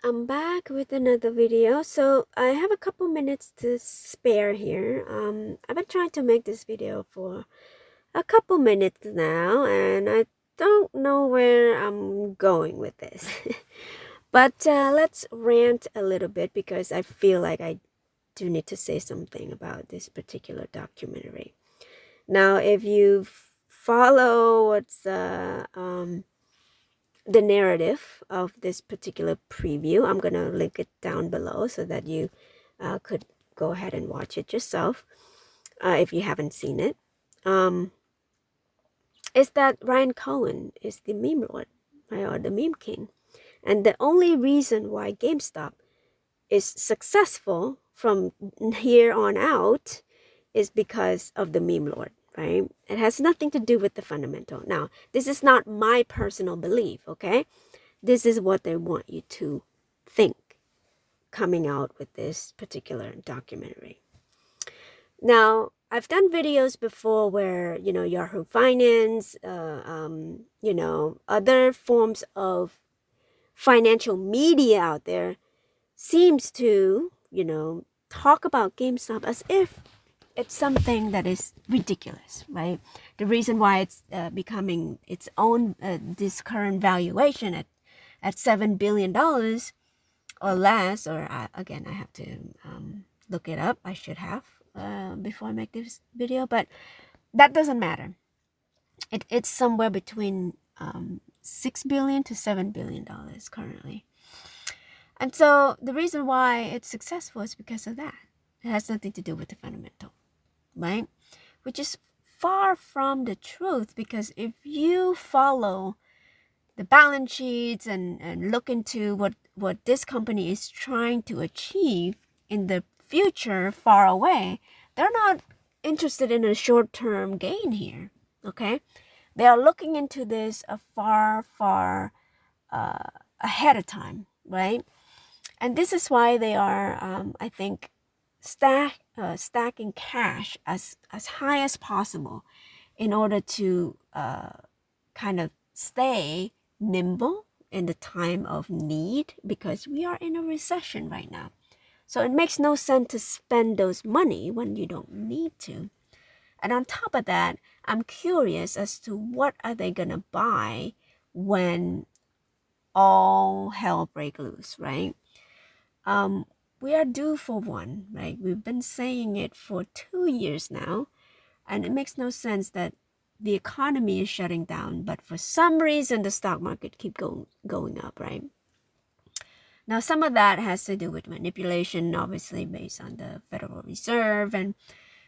I'm back with another video. So I have a couple minutes to spare here. I've been trying to make this video for a couple minutes now, and I don't know where I'm going with this. But let's rant a little bit because I feel like I do need to say something about this particular documentary. Now, if you follow the narrative of this particular preview, I'm going to link it down below so that you could go ahead and watch it yourself if you haven't seen it. Is that Ryan Cohen is the meme lord, right, or the meme king. And the only reason why GameStop is successful from here on out is because of the meme lord, right? It has nothing to do with the fundamental. Now, this is not my personal belief, okay? This is what they want you to think coming out with this particular documentary. Now, I've done videos before where, Yahoo Finance, other forms of financial media out there seems to, talk about GameStop as if it's something that is ridiculous, right? The reason why it's becoming its own this current valuation at $7 billion or less, or again, I have to look it up. I should have before I make this video, but that doesn't matter. It's somewhere between $6 billion to $7 billion currently. And so the reason why it's successful is because of that. It has nothing to do with the fundamental, right? Which is far from the truth, because if you follow the balance sheets and look into what this company is trying to achieve in the future far away, they're not interested in a short-term gain here, okay? They are looking into this a far ahead of time, right? And this is why they are, I think, stacking cash as high as possible in order to kind of stay nimble in the time of need, because we are in a recession right now. So it makes no sense to spend those money when you don't need to. And on top of that, I'm curious as to what are they going to buy when all hell break loose, right? We are due for one, right? We've been saying it for 2 years now, and it makes no sense that the economy is shutting down, but for some reason the stock market keep going up, right? Now, some of that has to do with manipulation, obviously based on the Federal Reserve, and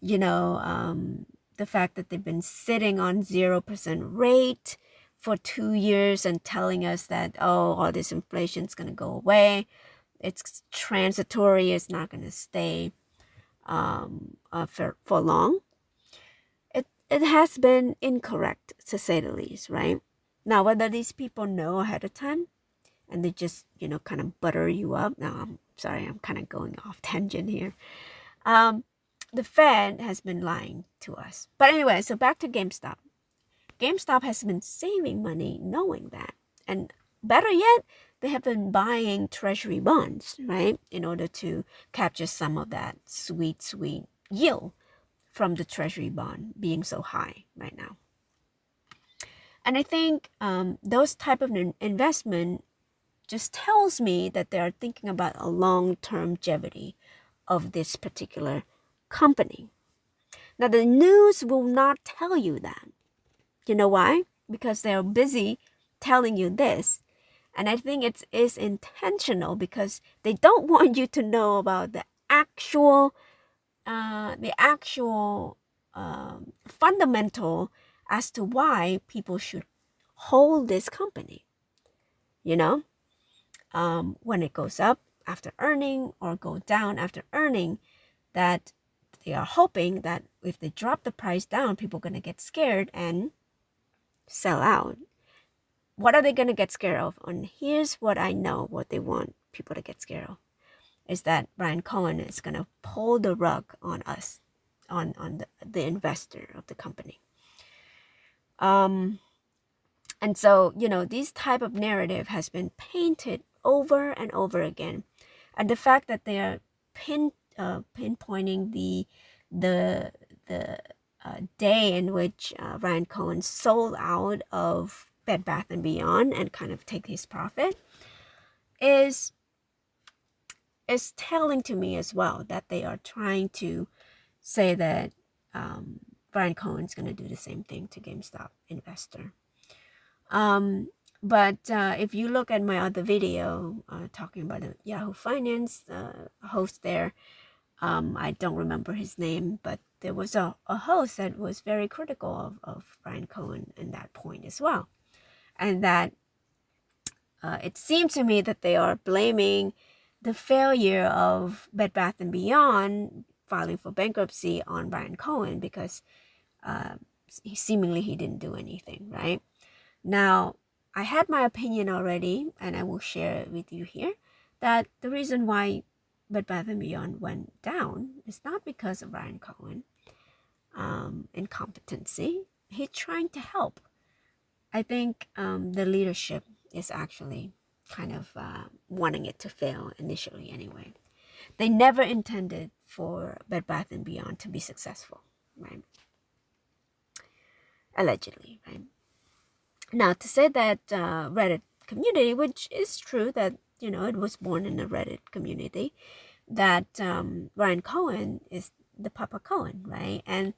the fact that they've been sitting on 0% rate for 2 years and telling us that, oh, all this inflation is going to go away. It's transitory. It's not going to stay for long. It has been incorrect, to say the least, right? Now, whether these people know ahead of time and they just, kind of butter you up. Now, I'm sorry, I'm kind of going off tangent here. The Fed has been lying to us. But anyway, so back to GameStop. GameStop has been saving money knowing that. And better yet, they have been buying treasury bonds, right? In order to capture some of that sweet yield from the treasury bond being so high right now. And I think those type of investment just tells me that they are thinking about a long-term longevity of this particular company. Now, the news will not tell you that. You know why? Because they're busy telling you this. And I think it is intentional, because they don't want you to know about the actual fundamental as to why people should hold this company. When it goes up after earning or go down after earning, that they are hoping that if they drop the price down, people are going to get scared and sell out. What are they going to get scared of? And here's what I know what they want people to get scared of, is that Brian Cohen is going to pull the rug on us, on the investor of the company. And so, this type of narrative has been painted over and over again. And the fact that they are pinpointing the day in which Ryan Cohen sold out of Bed Bath & Beyond and kind of take his profit is telling to me as well that they are trying to say that Ryan Cohen's going to do the same thing to GameStop investor. But if you look at my other video talking about the Yahoo Finance host there, I don't remember his name, but there was a host that was very critical of Ryan Cohen in that point as well. And that it seemed to me that they are blaming the failure of Bed Bath & Beyond filing for bankruptcy on Ryan Cohen because he didn't do anything, right? Now, I had my opinion already, and I will share it with you here, that the reason why Bed Bath & Beyond went down is not because of Ryan Cohen incompetency. He's trying to help. I think the leadership is actually kind of wanting it to fail initially anyway. They never intended for Bed Bath & Beyond to be successful, right? Allegedly, right? Now, to say that Reddit community, which is true that, it was born in a Reddit community, that Ryan Cohen is the Papa Cohen, right? And,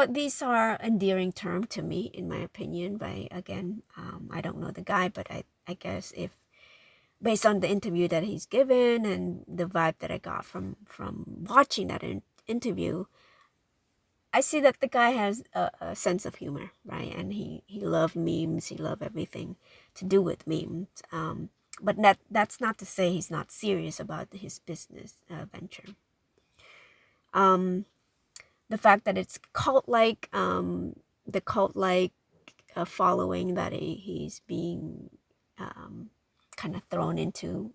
these are endearing terms to me, in my opinion. But again, I don't know the guy, but I guess if, based on the interview that he's given and the vibe that I got from watching that interview, I see that the guy has a sense of humor, right? And he loved memes. He loved everything to do with memes. But that's not to say he's not serious about his business venture. The fact that it's cult-like, the cult-like following that he's being kind of thrown into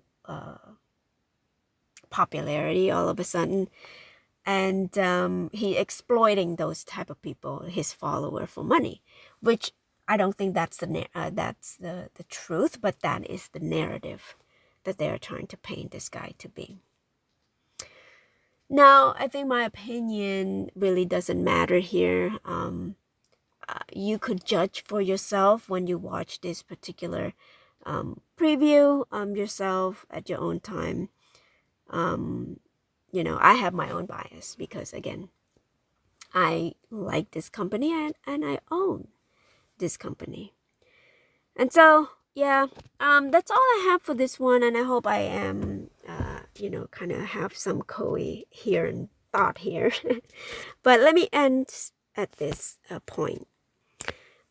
popularity all of a sudden. And he exploiting those type of people, his follower, for money, which I don't think that's the truth, but that is the narrative that they're trying to paint this guy to be. Now, I think my opinion really doesn't matter here. You could judge for yourself when you watch this particular preview yourself at your own time. I have my own bias because, again, I like this company and I own this company. And so, yeah, that's all I have for this one. And I hope I am, kind of have some coherent thought here. But let me end at this point.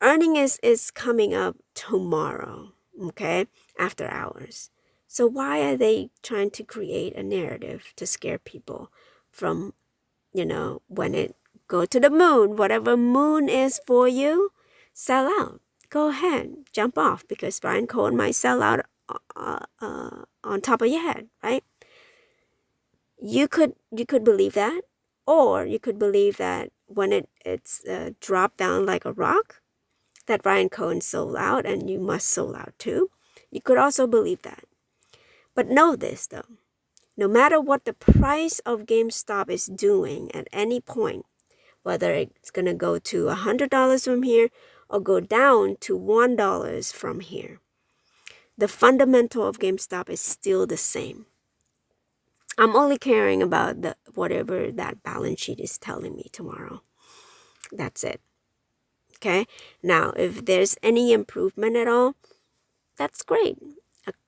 Earning is coming up tomorrow, okay, after hours. So why are they trying to create a narrative to scare people from, when it go to the moon, whatever moon is for you, sell out. Go ahead, jump off, because Ryan Cohen might sell out on top of your head, right? You could believe that, or you could believe that when it's dropped down like a rock, that Ryan Cohen sold out and you must sold out too. You could also believe that. But know this though, no matter what the price of GameStop is doing at any point, whether it's going to go to $100 from here or go down to $1 from here, the fundamental of GameStop is still the same. I'm only caring about whatever that balance sheet is telling me tomorrow. That's it. Okay? Now, if there's any improvement at all, that's great.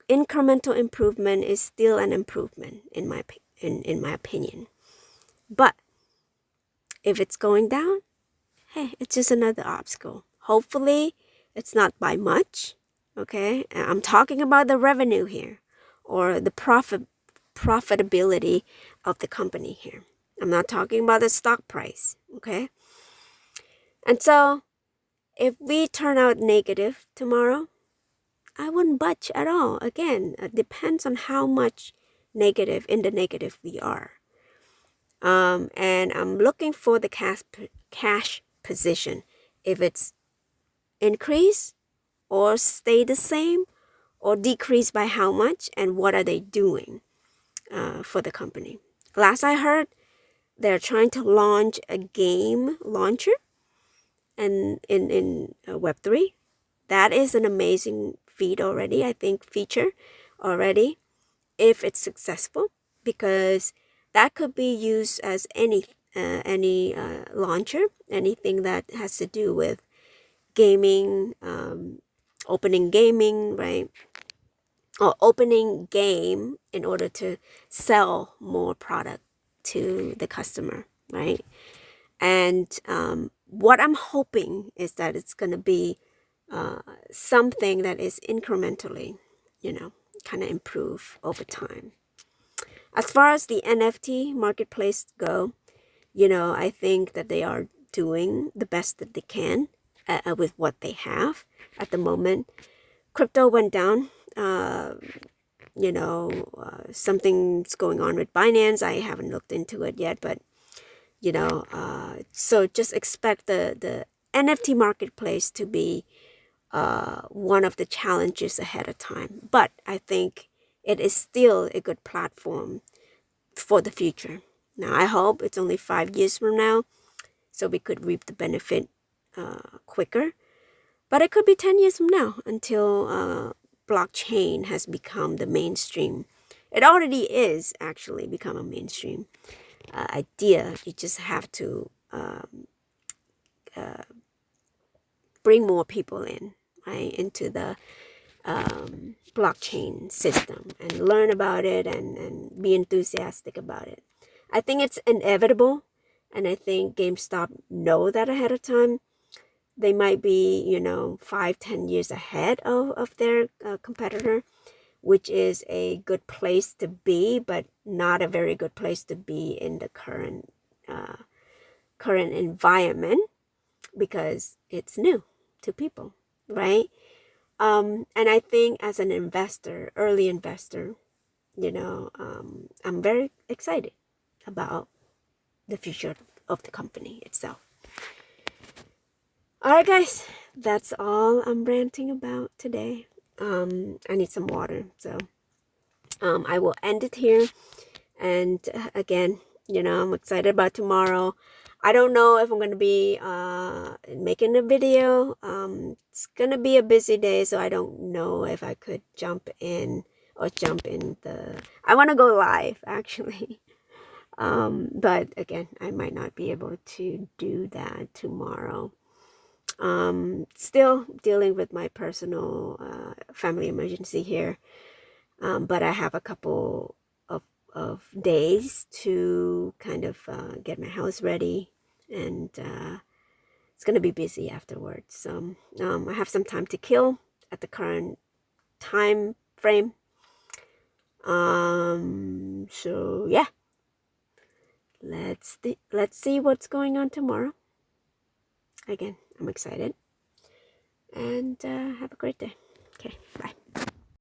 Incremental improvement is still an improvement in my opinion. But if it's going down, hey, it's just another obstacle. Hopefully, it's not by much. Okay? I'm talking about the revenue here, or the profitability of the company here. I'm not talking about the stock price. Okay? And so, if we turn out negative tomorrow, I wouldn't budge at all. Again, it depends on how much negative we are. And I'm looking for the cash position. If it's increase or stay the same, or decrease by how much, and what are they doing for the company. Last I heard, they're trying to launch a game launcher and in Web3. That is an amazing feat already, I think, feature already, if it's successful, because that could be used as any launcher, anything that has to do with gaming, opening gaming, right? Or opening game in order to sell more product to the customer, right? And what I'm hoping is that it's going to be something that is incrementally, kind of improve over time. As far as the NFT marketplace go, I think that they are doing the best that they can with what they have at the moment. Crypto went down. Something's going on with Binance. I haven't looked into it yet, but so just expect the NFT marketplace to be one of the challenges ahead of time. But I think it is still a good platform for the future. Now, I hope it's only 5 years from now, so we could reap the benefit quicker. But it could be 10 years from now until blockchain has become the mainstream. It already is actually become a mainstream idea. You just have to bring more people in, right, into the blockchain system and learn about it and be enthusiastic about it. I think it's inevitable, and I think GameStop know that ahead of time. They might be, 5-10 years ahead of their competitor, which is a good place to be, but not a very good place to be in the current environment, because it's new to people, right? And I think as an investor, early investor, I'm very excited about the future of the company itself. All right, guys, that's all I'm ranting about today. I need some water, so I will end it here. And again, I'm excited about tomorrow. I don't know if I'm going to be making a video. It's going to be a busy day, so I don't know if I could jump in I want to go live, actually. But again, I might not be able to do that tomorrow. Still dealing with my personal family emergency here. But I have a couple of days to kind of get my house ready, and it's going to be busy afterwards. So I have some time to kill at the current time frame. So yeah, let's see what's going on tomorrow. Again, I'm excited, and have a great day. Okay, bye.